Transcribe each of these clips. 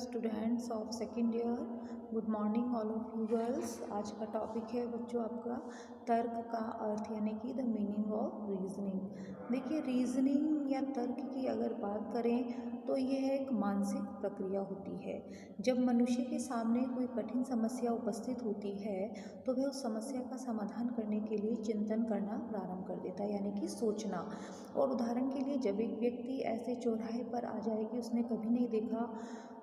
Students of second year, good morning all of you girls. आज का topic है बच्चों आपका तर्क का अर्थ यानी कि द मीनिंग ऑफ रीजनिंग। देखिए, रीजनिंग या तर्क की अगर बात करें तो यह एक मानसिक प्रक्रिया होती है। जब मनुष्य के सामने कोई कठिन समस्या उपस्थित होती है तो वह उस समस्या का समाधान करने के लिए चिंतन करना प्रारंभ कर देता है, यानी कि सोचना। और उदाहरण के लिए, जब एक व्यक्ति ऐसे चौराहे पर आ जाए कि उसने कभी नहीं देखा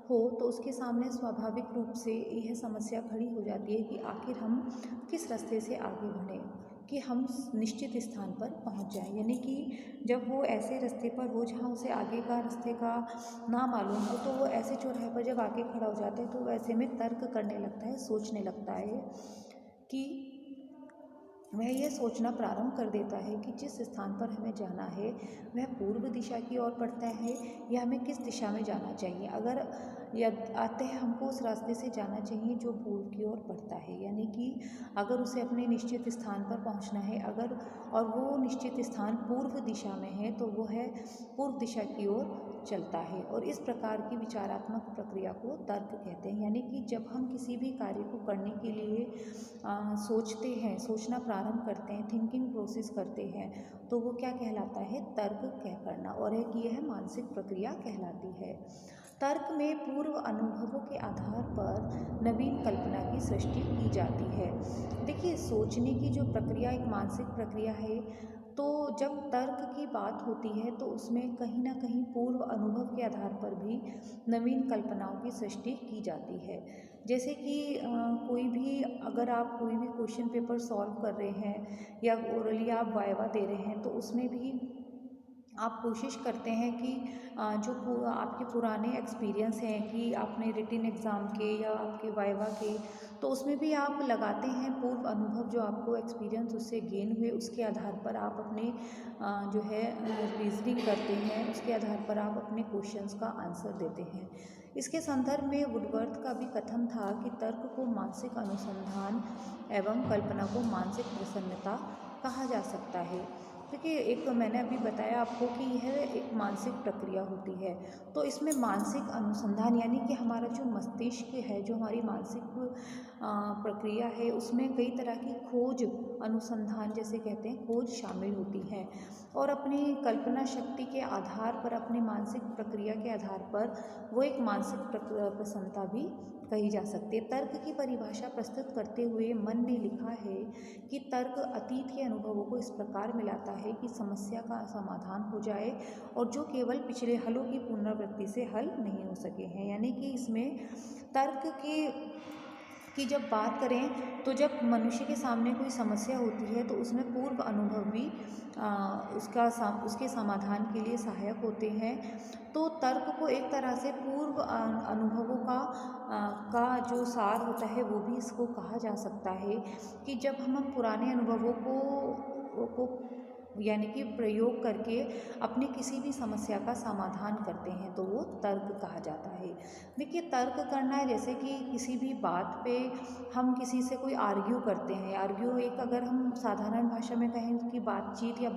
हो तो उसके सामने स्वाभाविक रूप से यह समस्या खड़ी हो जाती है कि आखिर हम किस रास्ते से आगे बढ़ें कि हम निश्चित स्थान पर पहुंच जाएं। यानी कि जब वो ऐसे रास्ते पर हो जहां उसे आगे का रास्ते का ना मालूम हो तो वो ऐसे चौराहे पर जब आके खड़ा हो जाता है तो वैसे में तर्क करने लगता है, सोचने लगता है कि वह यह सोचना प्रारंभ कर देता है कि जिस स्थान पर हमें जाना है वह पूर्व दिशा की ओर पड़ता है या हमें किस दिशा में जाना चाहिए। अगर आते हैं हमको उस रास्ते से जाना चाहिए जो पूर्व की ओर पड़ता है, यानी कि अगर उसे अपने निश्चित स्थान पर पहुंचना है और वो निश्चित स्थान पूर्व दिशा में है तो वो है पूर्व दिशा की ओर चलता है। और इस प्रकार की विचारात्मक प्रक्रिया को तर्क कहते हैं। यानी कि जब हम किसी भी कार्य को करने के लिए सोचते हैं, सोचना प्रारंभ करते हैं, थिंकिंग प्रोसेस करते हैं, तो वो क्या कहलाता है? तर्क कह करना। और एक ये है मानसिक प्रक्रिया कहलाती है। तर्क में पूर्व अनुभवों के आधार पर नवीन कल्पना की सृष्टि की जाती है। देखिए, सोचने की जो प्रक्रिया एक मानसिक प्रक्रिया है, तो जब तर्क की बात होती है तो उसमें कहीं ना कहीं पूर्व अनुभव के आधार पर भी नवीन कल्पनाओं की सृष्टि की जाती है। जैसे कि अगर आप कोई भी क्वेश्चन पेपर सॉल्व कर रहे हैं या ओरली आप वाइवा दे रहे हैं तो उसमें भी आप कोशिश करते हैं कि आपके पुराने एक्सपीरियंस हैं कि आपने रिटन एग्ज़ाम के या आपके वाइवा के, तो उसमें भी आप लगाते हैं पूर्व अनुभव जो आपको एक्सपीरियंस उससे गेन हुए, उसके आधार पर आप अपने रीजनिंग करते हैं, उसके आधार पर आप अपने क्वेश्चंस का आंसर देते हैं। इसके संदर्भ में वुडवर्थ का भी कथन था कि तर्क को मानसिक अनुसंधान एवं कल्पना को मानसिक प्रसन्नता कहा जा सकता है। देखिए, एक मैंने अभी बताया आपको कि यह एक मानसिक प्रक्रिया होती है, तो इसमें मानसिक अनुसंधान यानी कि हमारा जो मस्तिष्क है, जो हमारी मानसिक प्रक्रिया है, उसमें कई तरह की खोज, अनुसंधान जैसे कहते हैं, खोज शामिल होती है। और अपनी कल्पना शक्ति के आधार पर, अपनी मानसिक प्रक्रिया के आधार पर वो एक मानसिक प्रसन्नता भी कही जा सकती है। तर्क की परिभाषा प्रस्तुत करते हुए मन ने लिखा है कि तर्क अतीत के अनुभवों को इस प्रकार मिलाता है कि समस्या का समाधान हो जाए और जो केवल पिछले हलों की पुनरावृत्ति से हल नहीं हो सके हैं। यानी कि इसमें तर्क की जब बात करें तो जब मनुष्य के सामने कोई समस्या होती है तो उसमें पूर्व अनुभव भी उसके समाधान के लिए सहायक होते हैं। तो तर्क को एक तरह से पूर्व अनुभवों का जो सार होता है वो भी इसको कहा जा सकता है कि जब हम पुराने अनुभवों को यानी कि प्रयोग करके अपनी किसी भी समस्या का समाधान करते हैं तो वो तर्क कहा जाता है। देखिए, तर्क करना है जैसे कि किसी भी बात पे हम किसी से कोई आर्ग्यू करते हैं। आर्ग्यू एक, अगर हम साधारण भाषा में कहें कि बातचीत या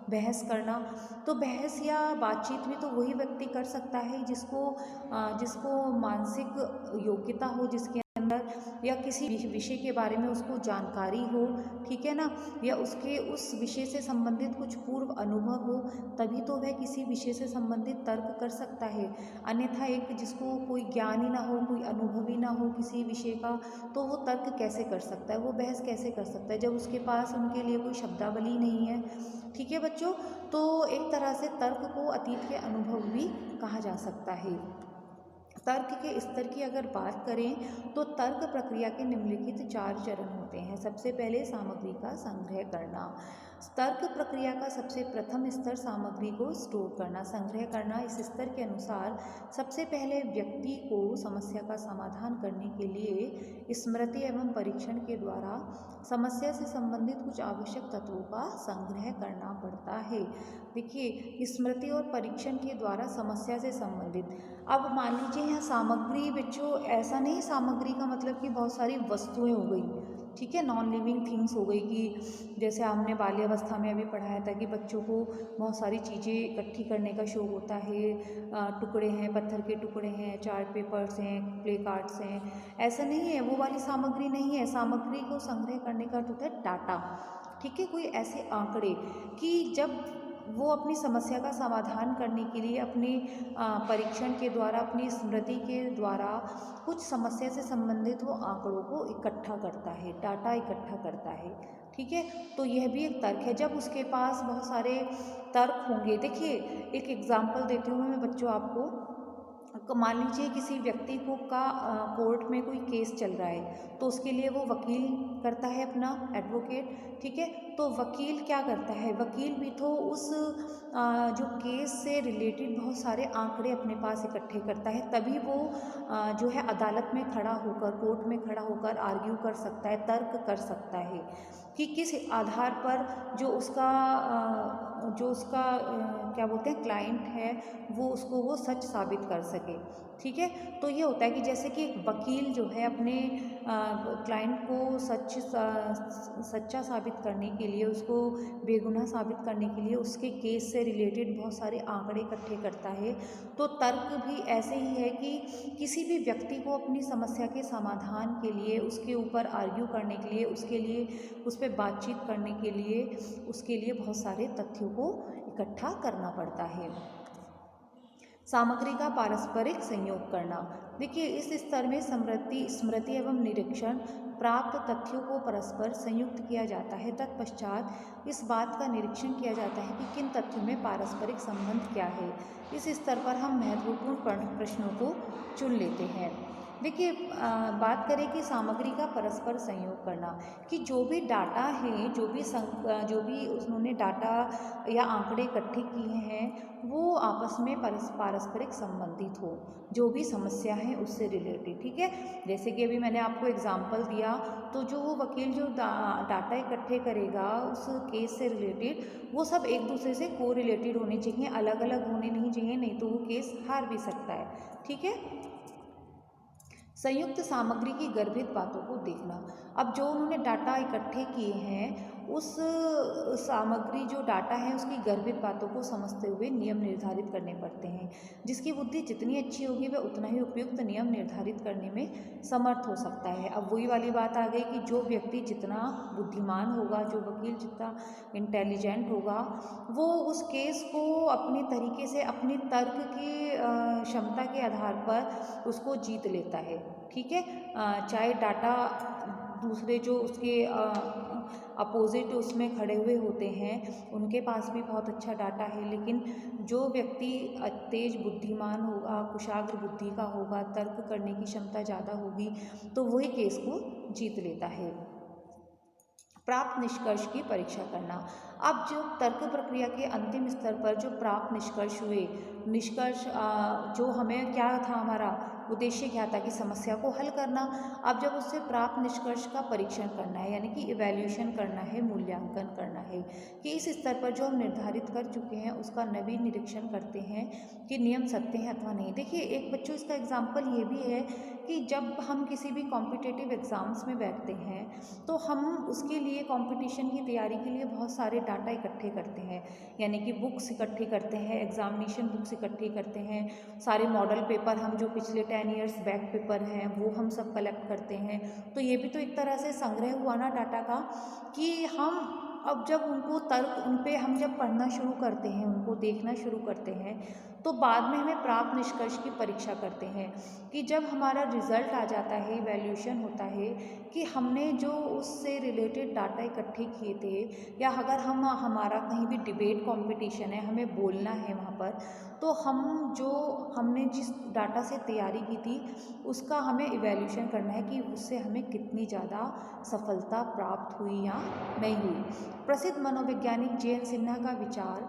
बहस करना, तो बहस या बातचीत भी तो वही व्यक्ति कर सकता है जिसको मानसिक योग्यता हो, जिसके अंदर या किसी विषय के बारे में उसको जानकारी हो, ठीक है ना, या उसके उस विषय से संबंधित कुछ पूर्व अनुभव हो, तभी तो वह किसी विषय से संबंधित तर्क कर सकता है। अन्यथा एक जिसको कोई ज्ञान ही ना हो, कोई अनुभव ही ना हो किसी विषय का, तो वो तर्क कैसे कर सकता है, वो बहस कैसे कर सकता है जब उसके पास उनके लिए कोई शब्दावली नहीं है। ठीक है बच्चों, तो एक तरह से तर्क को अतीत के अनुभव भी कहा जा सकता है। तर्क के स्तर की अगर बात करें तो तर्क प्रक्रिया के निम्नलिखित 4 चरण होते हैं। सबसे पहले सामग्री का संग्रह करना। तर्क प्रक्रिया का सबसे प्रथम स्तर सामग्री को स्टोर करना, संग्रह करना। इस स्तर के अनुसार सबसे पहले व्यक्ति को समस्या का समाधान करने के लिए स्मृति एवं परीक्षण के द्वारा समस्या से संबंधित कुछ आवश्यक तत्वों का संग्रह करना पड़ता है। देखिए, स्मृति और परीक्षण के द्वारा समस्या से संबंधित, अब मान लीजिए यहाँ सामग्री बच्चों ऐसा नहीं, सामग्री का मतलब कि बहुत सारी वस्तुएं हो गई, ठीक है, नॉन लिविंग थिंग्स हो गई, कि जैसे हमने बाल्यावस्था में अभी पढ़ाया था कि बच्चों को बहुत सारी चीज़ें इकट्ठी करने का शौक होता है, टुकड़े हैं, पत्थर के टुकड़े हैं, चार्ट पेपर्स हैं, प्ले कार्ड्स हैं, ऐसा नहीं है, वो वाली सामग्री नहीं है। सामग्री को संग्रह करने का अर्थ होता है डाटा, ठीक है, कोई ऐसे आंकड़े कि जब वो अपनी समस्या का समाधान करने के लिए अपने परीक्षण के द्वारा, अपनी स्मृति के द्वारा कुछ समस्या से संबंधित वो आंकड़ों को इकट्ठा करता है, डाटा इकट्ठा करता है, ठीक है। तो यह भी एक तर्क है। जब उसके पास बहुत सारे तर्क होंगे, देखिए एक एग्जाम्पल देती हूँ मैं बच्चों आपको। मान लीजिए किसी व्यक्ति को कोर्ट में कोई केस चल रहा है, तो उसके लिए वो वकील करता है अपना, एडवोकेट, ठीक है। तो वकील क्या करता है, वकील भी तो उस जो केस से रिलेटेड बहुत सारे आंकड़े अपने पास इकट्ठे करता है, तभी वो जो है अदालत में खड़ा होकर, कोर्ट में खड़ा होकर आर्ग्यू कर सकता है, तर्क कर सकता है कि किस आधार पर जो उसका क्या बोलते हैं क्लाइंट है, वो सच साबित कर सके, ठीक है। तो ये होता है कि जैसे कि एक वकील जो है अपने क्लाइंट को सच्चा साबित करने के लिए, उसको बेगुनाह साबित करने के लिए उसके केस से रिलेटेड बहुत सारे आंकड़े इकट्ठे करता है। तो तर्क भी ऐसे ही है कि किसी भी व्यक्ति को अपनी समस्या के समाधान के लिए, उसके ऊपर आर्ग्यू करने के लिए, उसके लिए उस पर बातचीत करने के लिए, उसके लिए बहुत सारे तथ्यों को इकट्ठा करना पड़ता है। सामग्री का पारस्परिक संयोग करना, देखिए इस स्तर में स्मृति एवं निरीक्षण प्राप्त तथ्यों को परस्पर संयुक्त किया जाता है। तत्पश्चात इस बात का निरीक्षण किया जाता है कि किन तथ्यों में पारस्परिक संबंध क्या है। इस स्तर पर हम महत्वपूर्ण प्रश्नों को चुन लेते हैं। देखिए बात करें कि सामग्री का परस्पर संयोग करना, कि जो भी डाटा है, जो भी उन्होंने डाटा या आंकड़े इकट्ठे किए हैं, वो आपस में पारस्परिक संबंधित हो, जो भी समस्या है उससे रिलेटेड, ठीक है। जैसे कि अभी मैंने आपको एग्जांपल दिया, तो जो वो वकील जो डाटा इकट्ठे करेगा उस केस से रिलेटेड, वो सब एक दूसरे से को रिलेटेड होने चाहिए, अलग अलग होने नहीं चाहिए, नहीं तो वो केस हार भी सकता है, ठीक है। संयुक्त सामग्री की गर्भित बातों को देखना, अब जो उन्होंने डाटा इकट्ठे किए हैं, उस सामग्री जो डाटा है उसकी गर्भित बातों को समझते हुए नियम निर्धारित करने पड़ते हैं। जिसकी बुद्धि जितनी अच्छी होगी वह उतना ही उपयुक्त नियम निर्धारित करने में समर्थ हो सकता है। अब वही वाली बात आ गई कि जो व्यक्ति जितना बुद्धिमान होगा, जो वकील जितना इंटेलिजेंट होगा, वो उस केस को अपने तरीके से, अपने तर्क की क्षमता के आधार पर उसको जीत लेता है, ठीक है। चाहे डाटा दूसरे जो उसके अपोजिट उसमें खड़े हुए होते हैं, उनके पास भी बहुत अच्छा डाटा है, लेकिन जो व्यक्ति तेज बुद्धिमान होगा, कुशाग्र बुद्धि का होगा, तर्क करने की क्षमता ज़्यादा होगी, तो वही केस को जीत लेता है। प्राप्त निष्कर्ष की परीक्षा करना, अब जो तर्क प्रक्रिया के अंतिम स्तर पर जो प्राप्त निष्कर्ष हुए, निष्कर्ष जो हमें क्या था, हमारा उद्देश्य क्या था कि समस्या को हल करना। अब जब उससे प्राप्त निष्कर्ष का परीक्षण करना है, यानी कि इवैल्यूएशन करना है, मूल्यांकन करना है कि इस स्तर पर जो हम निर्धारित कर चुके हैं उसका नवीन निरीक्षण करते हैं कि नियम सत्य हैं अथवा नहीं। देखिए एक बच्चों इसका एग्जाम्पल ये भी है कि जब हम किसी भी कॉम्पिटिटिव एग्ज़ाम्स में बैठते हैं, तो हम उसके लिए कंपटीशन की तैयारी के लिए बहुत सारे डाटा इकट्ठे करते हैं, यानी कि बुक्स इकट्ठी करते हैं, एग्जामिनेशन बुक्स इकट्ठी करते हैं, सारे मॉडल पेपर हम जो पिछले 10 ईयर्स बैक पेपर हैं वो हम सब कलेक्ट करते हैं। तो ये भी तो एक तरह से संग्रह हुआ ना डाटा का, कि हम अब जब उनको तर्क, उन पे हम जब पढ़ना शुरू करते हैं, उनको देखना शुरू करते हैं, तो बाद में हमें प्राप्त निष्कर्ष की परीक्षा करते हैं कि जब हमारा रिजल्ट आ जाता है, इवैल्यूएशन होता है कि हमने जो उससे रिलेटेड डाटा इकट्ठे किए थे, या अगर हमारा कहीं भी डिबेट कंपटीशन है, हमें बोलना है वहाँ पर, तो हमने जिस डाटा से तैयारी की थी उसका हमें इवैल्यूएशन करना है कि उससे हमें कितनी ज़्यादा सफलता प्राप्त हुई या नहीं हुई। प्रसिद्ध मनोवैज्ञानिक जे.एन. सिन्हा का विचार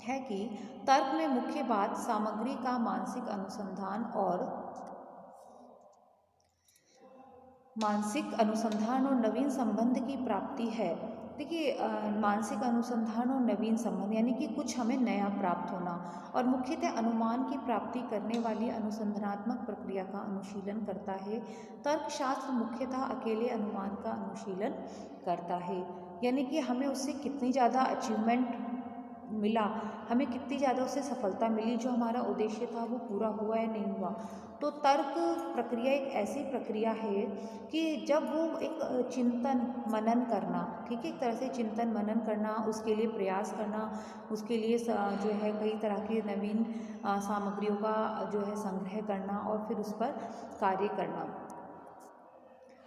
है कि तर्क में मुख्य बात सामग्री का मानसिक अनुसंधान और नवीन संबंध की प्राप्ति है। देखिए मानसिक अनुसंधान और नवीन संबंध यानी कि कुछ हमें नया प्राप्त होना, और मुख्यतः अनुमान की प्राप्ति करने वाली अनुसंधानात्मक प्रक्रिया का अनुशीलन करता है। तर्कशास्त्र मुख्यतः अकेले अनुमान का अनुशीलन करता है, यानी कि हमें उससे कितनी ज़्यादा अचीवमेंट मिला, हमें कितनी ज़्यादा उससे सफलता मिली, जो हमारा उद्देश्य था वो पूरा हुआ या नहीं हुआ। तो तर्क प्रक्रिया एक ऐसी प्रक्रिया है कि जब वो एक चिंतन मनन करना, ठीक है, एक तरह से चिंतन मनन करना, उसके लिए प्रयास करना, उसके लिए जो है कई तरह की नवीन सामग्रियों का जो है संग्रह करना और फिर उस पर कार्य करना।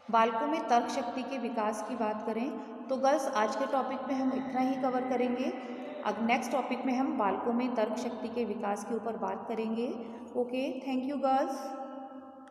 बालकों में तर्क शक्ति के विकास की बात करें तो गर्ल्स आज के टॉपिक में हम इतना ही कवर करेंगे। अब नेक्स्ट टॉपिक में हम बालकों में तर्क शक्ति के विकास के ऊपर बात करेंगे। Okay, thank you girls.